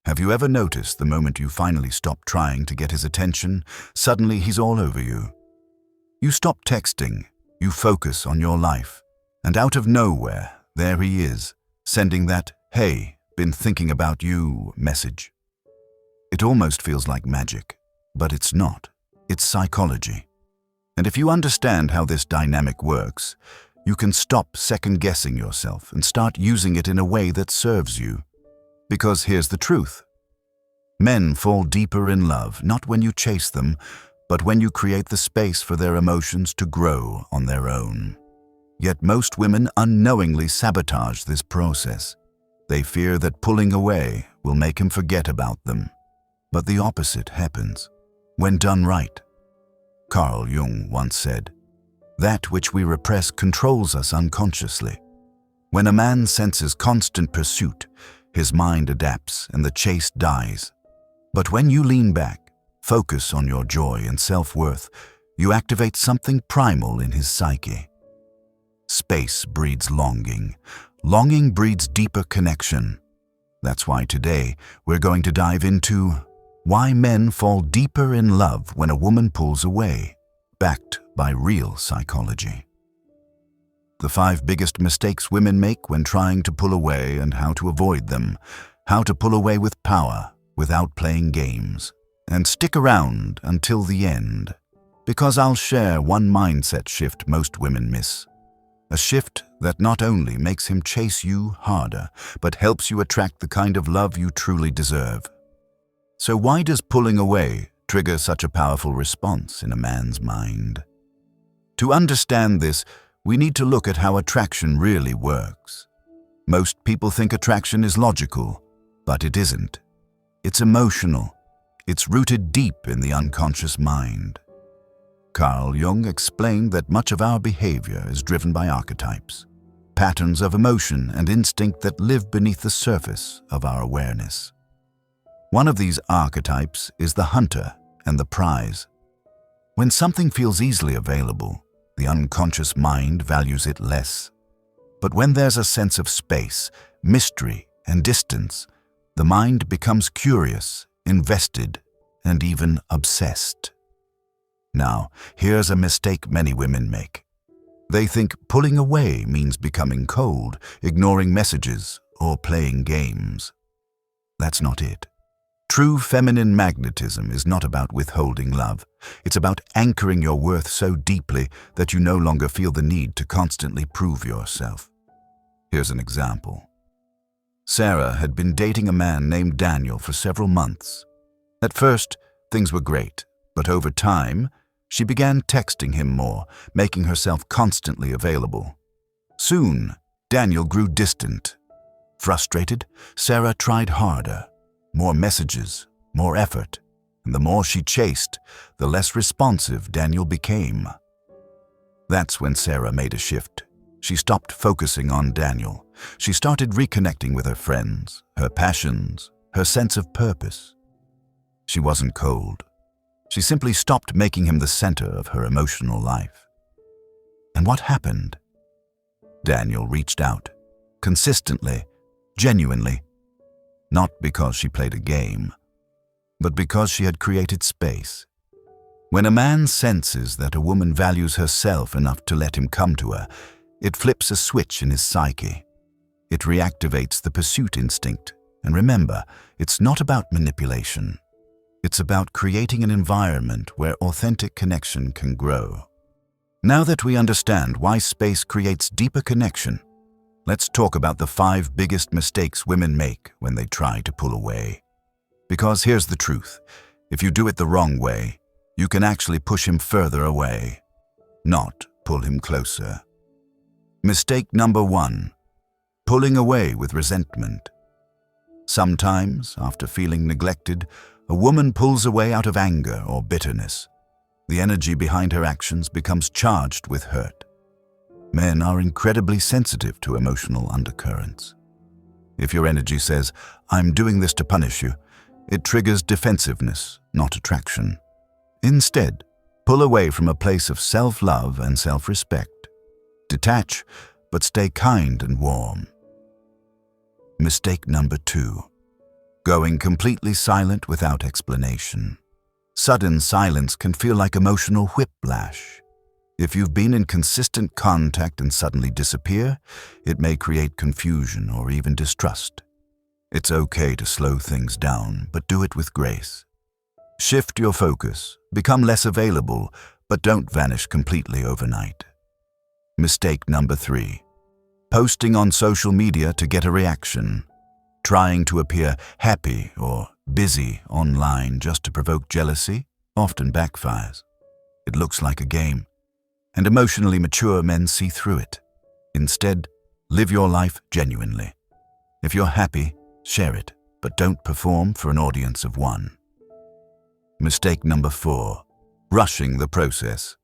Have you ever noticed the moment you finally stop trying to get his attention, suddenly he's all over you? You stop texting, you focus on your life, and out of nowhere, there he is, sending that, "Hey, been thinking about you" message. It almost feels like magic, but it's not. It's psychology. And if you understand how this dynamic works, you can stop second-guessing yourself and start using it in a way that serves you. Because here's the truth. Men fall deeper in love, not when you chase them, but when you create the space for their emotions to grow on their own. Yet most women unknowingly sabotage this process. They fear that pulling away will make him forget about them. But the opposite happens, when done right. Carl Jung once said, "That which we repress controls us unconsciously." When a man senses constant pursuit, his mind adapts and the chase dies. But when you lean back, focus on your joy and self-worth, you activate something primal in his psyche. Space breeds longing. Longing breeds deeper connection. That's why today we're going to dive into why men fall deeper in love when a woman pulls away, backed by real psychology. The 5 biggest mistakes women make when trying to pull away and how to avoid them. How to pull away with power, without playing games. And stick around until the end, because I'll share one mindset shift most women miss. A shift that not only makes him chase you harder, but helps you attract the kind of love you truly deserve. So why does pulling away trigger such a powerful response in a man's mind? To understand this, we need to look at how attraction really works. Most people think attraction is logical, but it isn't. It's emotional. It's rooted deep in the unconscious mind. Carl Jung explained that much of our behavior is driven by archetypes, patterns of emotion and instinct that live beneath the surface of our awareness. One of these archetypes is the hunter and the prize. When something feels easily available, the unconscious mind values it less. But when there's a sense of space, mystery, and distance, the mind becomes curious, invested, and even obsessed. Now, here's a mistake many women make. They think pulling away means becoming cold, ignoring messages, or playing games. That's not it. True feminine magnetism is not about withholding love. It's about anchoring your worth so deeply that you no longer feel the need to constantly prove yourself. Here's an example. Sarah had been dating a man named Daniel for several months. At first, things were great, but over time, she began texting him more, making herself constantly available. Soon, Daniel grew distant. Frustrated, Sarah tried harder. More messages, more effort, and the more she chased, the less responsive Daniel became. That's when Sarah made a shift. She stopped focusing on Daniel. She started reconnecting with her friends, her passions, her sense of purpose. She wasn't cold. She simply stopped making him the center of her emotional life. And what happened? Daniel reached out, consistently, genuinely. Not because she played a game, but because she had created space. When a man senses that a woman values herself enough to let him come to her, it flips a switch in his psyche. It reactivates the pursuit instinct. And remember, it's not about manipulation. It's about creating an environment where authentic connection can grow. Now that we understand why space creates deeper connection, let's talk about the 5 biggest mistakes women make when they try to pull away. Because here's the truth. If you do it the wrong way, you can actually push him further away, not pull him closer. Mistake number 1. Pulling away with resentment. Sometimes, after feeling neglected, a woman pulls away out of anger or bitterness. The energy behind her actions becomes charged with hurt. Men are incredibly sensitive to emotional undercurrents. If your energy says, "I'm doing this to punish you," it triggers defensiveness, not attraction. Instead, pull away from a place of self-love and self-respect. Detach, but stay kind and warm. Mistake number 2. going completely silent without explanation. Sudden silence can feel like emotional whiplash. If you've been in consistent contact and suddenly disappear, it may create confusion or even distrust. It's okay to slow things down, but do it with grace. Shift your focus, become less available, but don't vanish completely overnight. Mistake number 3. Posting on social media to get a reaction. Trying to appear happy or busy online just to provoke jealousy often backfires. It looks like a game, and emotionally mature men see through it. Instead, live your life genuinely. If you're happy, share it, but don't perform for an audience of one. Mistake number 4. Rushing the process.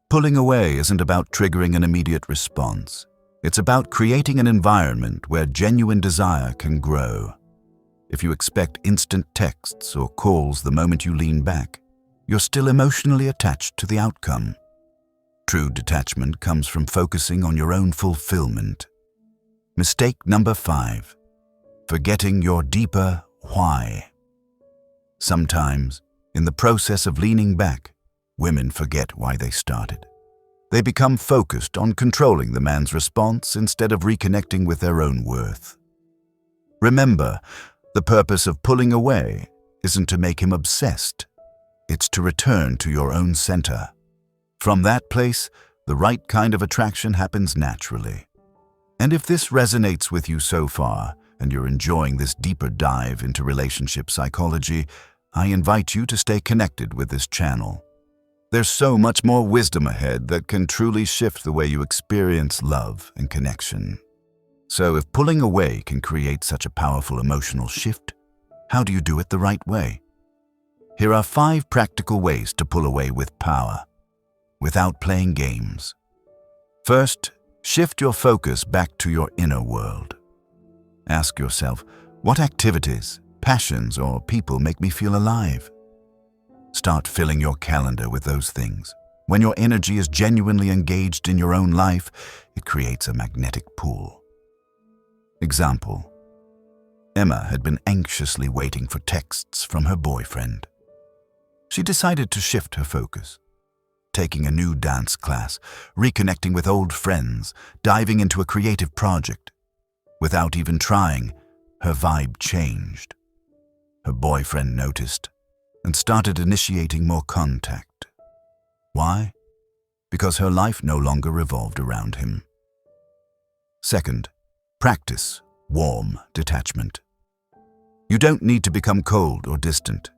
Pulling away isn't about triggering an immediate response. It's about creating an environment where genuine desire can grow. If you expect instant texts or calls the moment you lean back, you're still emotionally attached to the outcome. True detachment comes from focusing on your own fulfillment. Mistake number 5. Forgetting your deeper why. Sometimes, in the process of leaning back, women forget why they started. They become focused on controlling the man's response instead of reconnecting with their own worth. Remember, the purpose of pulling away isn't to make him obsessed. It's to return to your own center. From that place, the right kind of attraction happens naturally. And if this resonates with you so far, and you're enjoying this deeper dive into relationship psychology, I invite you to stay connected with this channel. There's so much more wisdom ahead that can truly shift the way you experience love and connection. So if pulling away can create such a powerful emotional shift, how do you do it the right way? Here are 5 practical ways to pull away with power, without playing games. First, shift your focus back to your inner world. Ask yourself, what activities, passions, or people make me feel alive? Start filling your calendar with those things. When your energy is genuinely engaged in your own life, it creates a magnetic pull. Example: Emma had been anxiously waiting for texts from her boyfriend. She decided to shift her focus, taking a new dance class, reconnecting with old friends, diving into a creative project. Without even trying, her vibe changed. Her boyfriend noticed and started initiating more contact. Why? Because her life no longer revolved around him. Second, practice warm detachment. You don't need to become cold or distant.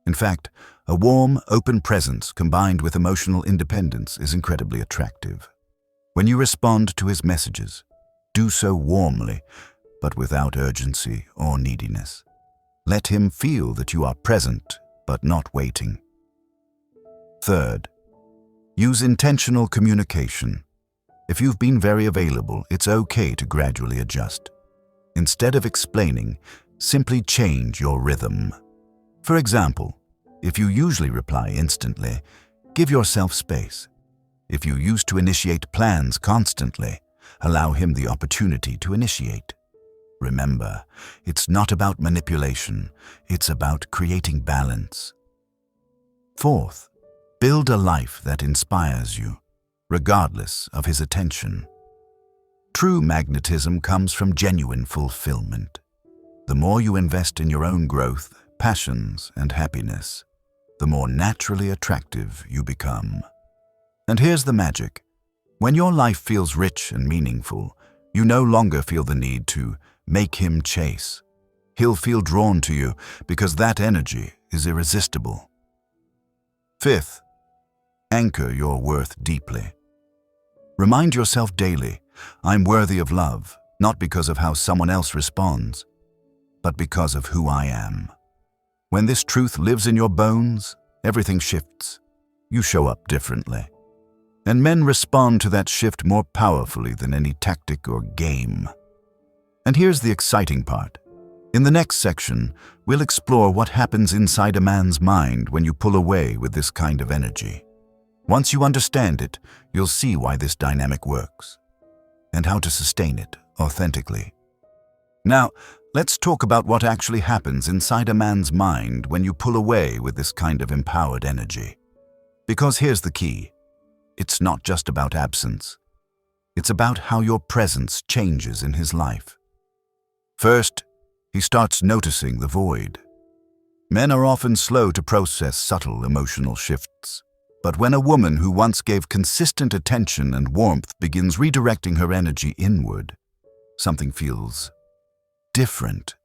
In fact, a warm, open presence combined with emotional independence is incredibly attractive. When you respond to his messages, do so warmly, but without urgency or neediness. Let him feel that you are present, but not waiting. Third, use intentional communication. If you've been very available, it's okay to gradually adjust. Instead of explaining, simply change your rhythm. For example, if you usually reply instantly, give yourself space. If you used to initiate plans constantly, allow him the opportunity to initiate. Remember, it's not about manipulation, it's about creating balance. Fourth, build a life that inspires you, regardless of his attention. True magnetism comes from genuine fulfillment. The more you invest in your own growth, passions, and happiness, the more naturally attractive you become. And here's the magic. When your life feels rich and meaningful, you no longer feel the need to make him chase. He'll feel drawn to you because that energy is irresistible. Fifth, anchor your worth deeply. Remind yourself daily, I'm worthy of love, not because of how someone else responds, but because of who I am. When this truth lives in your bones, everything shifts. You show up differently. And men respond to that shift more powerfully than any tactic or game. And here's the exciting part. In the next section, we'll explore what happens inside a man's mind when you pull away with this kind of energy. Once you understand it, you'll see why this dynamic works and how to sustain it authentically. Now, let's talk about what actually happens inside a man's mind when you pull away with this kind of empowered energy. Because here's the key. It's not just about absence. It's about how your presence changes in his life. First, he starts noticing the void. Men are often slow to process subtle emotional shifts. But when a woman who once gave consistent attention and warmth begins redirecting her energy inward, something feels different.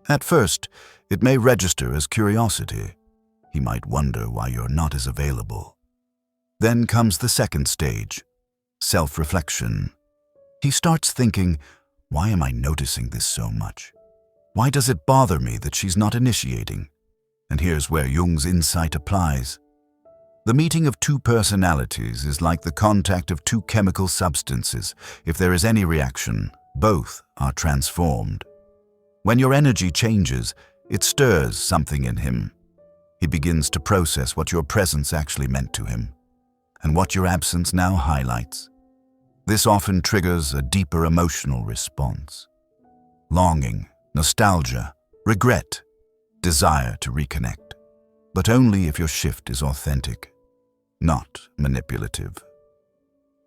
At first, it may register as curiosity. He might wonder why you're not as available. Then comes the second stage, self-reflection. He starts thinking, why am I noticing this so much? Why does it bother me that she's not initiating? And here's where Jung's insight applies. The meeting of two personalities is like the contact of two chemical substances. If there is any reaction, both are transformed. When your energy changes, it stirs something in him. He begins to process what your presence actually meant to him, and what your absence now highlights. This often triggers a deeper emotional response. Longing, nostalgia, regret, desire to reconnect. But only if your shift is authentic, not manipulative.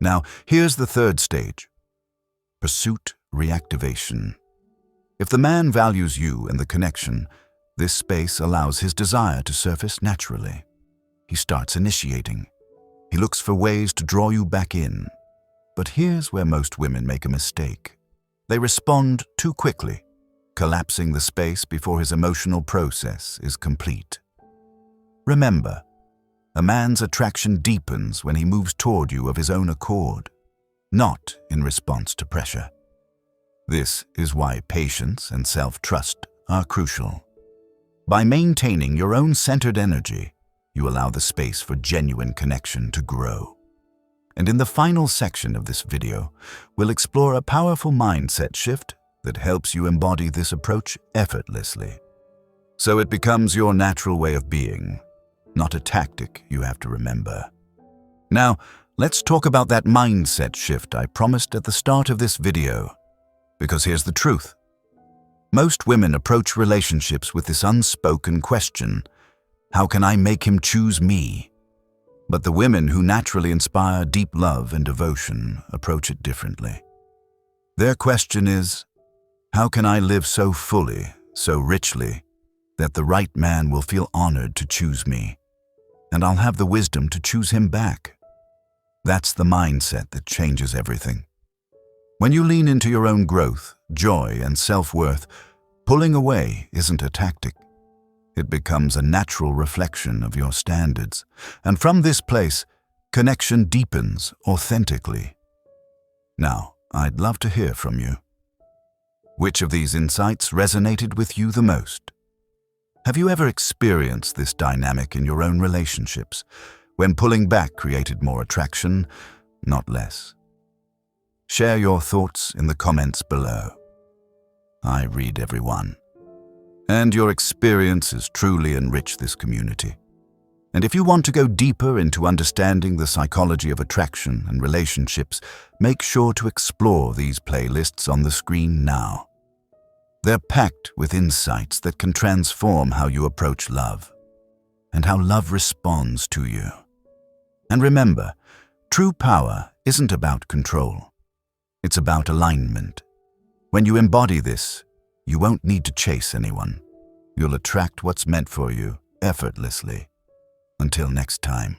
Now, here's the third stage, pursuit reactivation. If the man values you and the connection, this space allows his desire to surface naturally. He starts initiating. He looks for ways to draw you back in. But here's where most women make a mistake. They respond too quickly, collapsing the space before his emotional process is complete. Remember, a man's attraction deepens when he moves toward you of his own accord, not in response to pressure. This is why patience and self-trust are crucial. By maintaining your own centered energy, you allow the space for genuine connection to grow. And in the final section of this video, we'll explore a powerful mindset shift that helps you embody this approach effortlessly. So it becomes your natural way of being, not a tactic you have to remember. Now, let's talk about that mindset shift I promised at the start of this video. Because here's the truth. Most women approach relationships with this unspoken question, how can I make him choose me? But the women who naturally inspire deep love and devotion approach it differently. Their question is, how can I live so fully, so richly, that the right man will feel honored to choose me, and I'll have the wisdom to choose him back? That's the mindset that changes everything. When you lean into your own growth, joy, and self-worth, pulling away isn't a tactic. It becomes a natural reflection of your standards. And from this place, connection deepens authentically. Now, I'd love to hear from you. Which of these insights resonated with you the most? Have you ever experienced this dynamic in your own relationships, when pulling back created more attraction, not less? Share your thoughts in the comments below. I read every one. And your experiences truly enrich this community. And if you want to go deeper into understanding the psychology of attraction and relationships, make sure to explore these playlists on the screen now. They're packed with insights that can transform how you approach love, and how love responds to you. And remember, true power isn't about control. It's about alignment. When you embody this, you won't need to chase anyone. You'll attract what's meant for you effortlessly. Until next time.